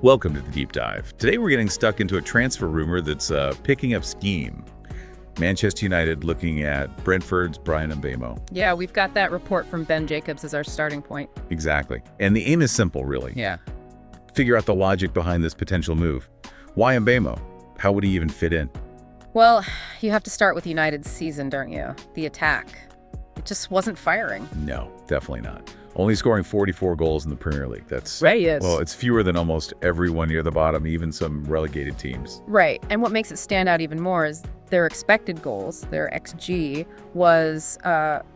Welcome to the Deep Dive. Today we're getting stuck into a transfer rumor that's picking up steam. Manchester United looking at Brentford's Bryan Mbeumo. Yeah, we've got that report from Ben Jacobs as our starting point. Exactly. And the aim is simple, really. Yeah. Figure out the logic behind this potential move. Why Mbeumo? How would he even fit in? Well, you have to start with United's season, don't you? The attack. It just wasn't firing. No, definitely not. Only scoring 44 goals in the Premier League. That's right, yes. Well, it's fewer than almost everyone near the bottom, even some relegated teams. Right. And what makes it stand out even more is their expected goals, their XG, was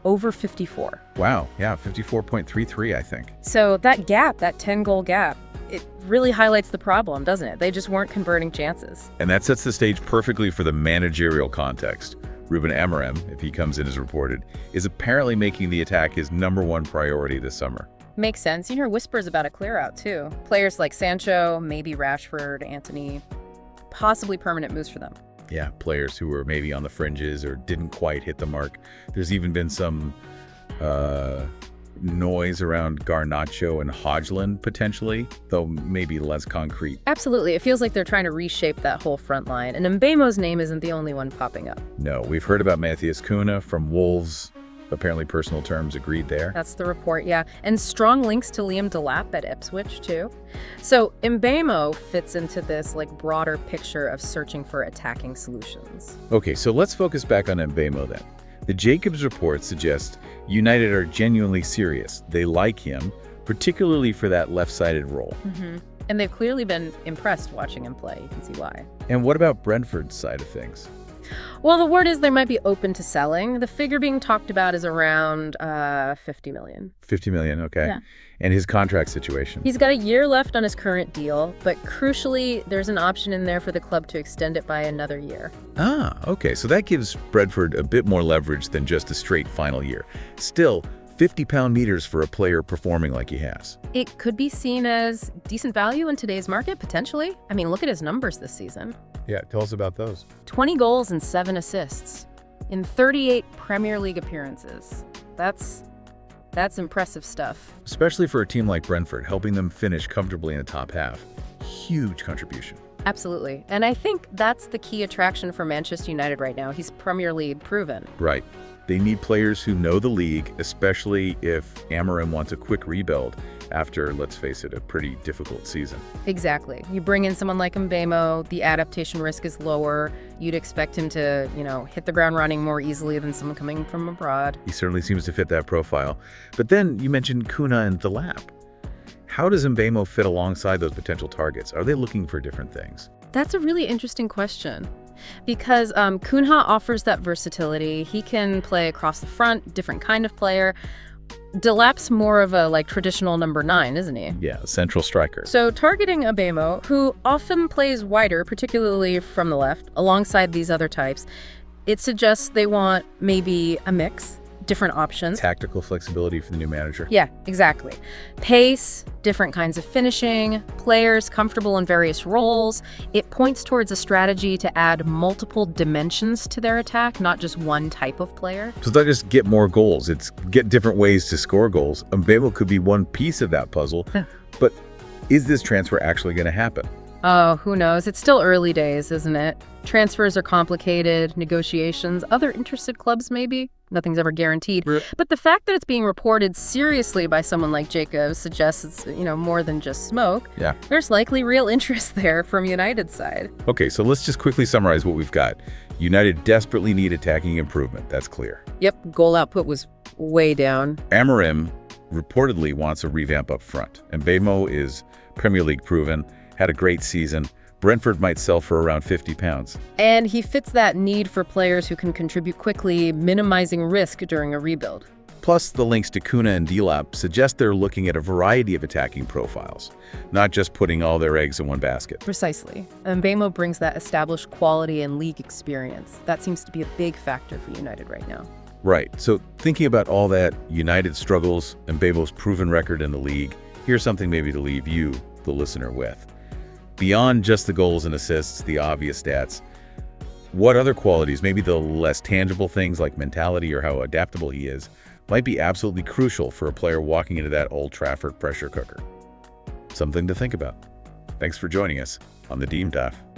over 54. Wow. Yeah, 54.33, I think. So that gap, that 10-goal gap, it really highlights the problem, doesn't it? They just weren't converting chances. And that sets the stage perfectly for the managerial context. Ruben Amorim, if he comes in as reported, is apparently making the attack his #1 priority this summer. Makes sense. You hear whispers about a clear-out, too. Players like Sancho, maybe Rashford, Antony, possibly permanent moves for them. Yeah, players who were maybe on the fringes or didn't quite hit the mark. There's even been some noise around Garnacho and Hodgland, potentially, though maybe less concrete. Absolutely. It feels like they're trying to reshape that whole front line, and Mbeumo's name isn't the only one popping up. No, we've heard about Matheus Cunha from Wolves. Apparently personal terms agreed there. That's the report, yeah. And strong links to Liam Delap at Ipswich, too. So Mbeumo fits into this broader picture of searching for attacking solutions. Okay, so let's focus back on Mbeumo then. The Jacobs report suggests United are genuinely serious. They like him, particularly for that left-sided role. And they've clearly been impressed watching him play. You can see why. And what about Brentford's side of things? Well, the word is they might be open to selling. The figure being talked about is around 50 million. 50 million, okay. Yeah. And his contract situation? He's got a year left on his current deal, but crucially, there's an option in there for the club to extend it by another year. Ah, okay. So that gives Brentford a bit more leverage than just a straight final year. Still, 50-pound meters for a player performing like he has. It could be seen as decent value in today's market, potentially. I mean, look at his numbers this season. Yeah, tell us about those. 20 goals and 7 assists in 38 Premier League appearances. That's impressive stuff. Especially for a team like Brentford, helping them finish comfortably in the top half. Huge contribution. Absolutely. And I think that's the key attraction for Manchester United right now. He's Premier League proven. Right. They need players who know the league, especially if Amorim wants a quick rebuild after, let's face it, a pretty difficult season. Exactly. You bring in someone like Mbeumo, the adaptation risk is lower. You'd expect him to, hit the ground running more easily than someone coming from abroad. He certainly seems to fit that profile. But then you mentioned Cunha and Delap. How does Mbeumo fit alongside those potential targets? Are they looking for different things? That's a really interesting question. Because Cunha offers that versatility. He can play across the front, different kind of player. Delap's more of a traditional number 9, isn't he? Yeah, central striker. So targeting Mbeumo, who often plays wider, particularly from the left, alongside these other types, it suggests they want maybe a mix. Different options. Tactical flexibility for the new manager. Yeah, exactly. Pace, different kinds of finishing, players comfortable in various roles. It points towards a strategy to add multiple dimensions to their attack, not just one type of player. So it's not just get more goals, it's get different ways to score goals. Mbeumo could be one piece of that puzzle, but is this transfer actually going to happen? Oh, who knows? It's still early days, isn't it? Transfers are complicated, negotiations, other interested clubs maybe. Nothing's ever guaranteed. But the fact that it's being reported seriously by someone like Jacobs suggests it's, more than just smoke. Yeah. There's likely real interest there from United's side. Okay, so let's just quickly summarize what we've got. United desperately need attacking improvement. That's clear. Yep, goal output was way down. Amorim reportedly wants a revamp up front. And Mbeumo is Premier League proven, had a great season. Brentford might sell for around 50 pounds. And he fits that need for players who can contribute quickly, minimizing risk during a rebuild. Plus, the links to Cunha and Delap suggest they're looking at a variety of attacking profiles, not just putting all their eggs in one basket. Precisely. Mbeumo brings that established quality and league experience. That seems to be a big factor for United right now. Right. So thinking about all that, United struggles, and Mbeumo's proven record in the league, here's something maybe to leave you, the listener, with. Beyond just the goals and assists, the obvious stats, what other qualities, maybe the less tangible things like mentality or how adaptable he is, might be absolutely crucial for a player walking into that Old Trafford pressure cooker? Something to think about. Thanks for joining us on the Deep Dive.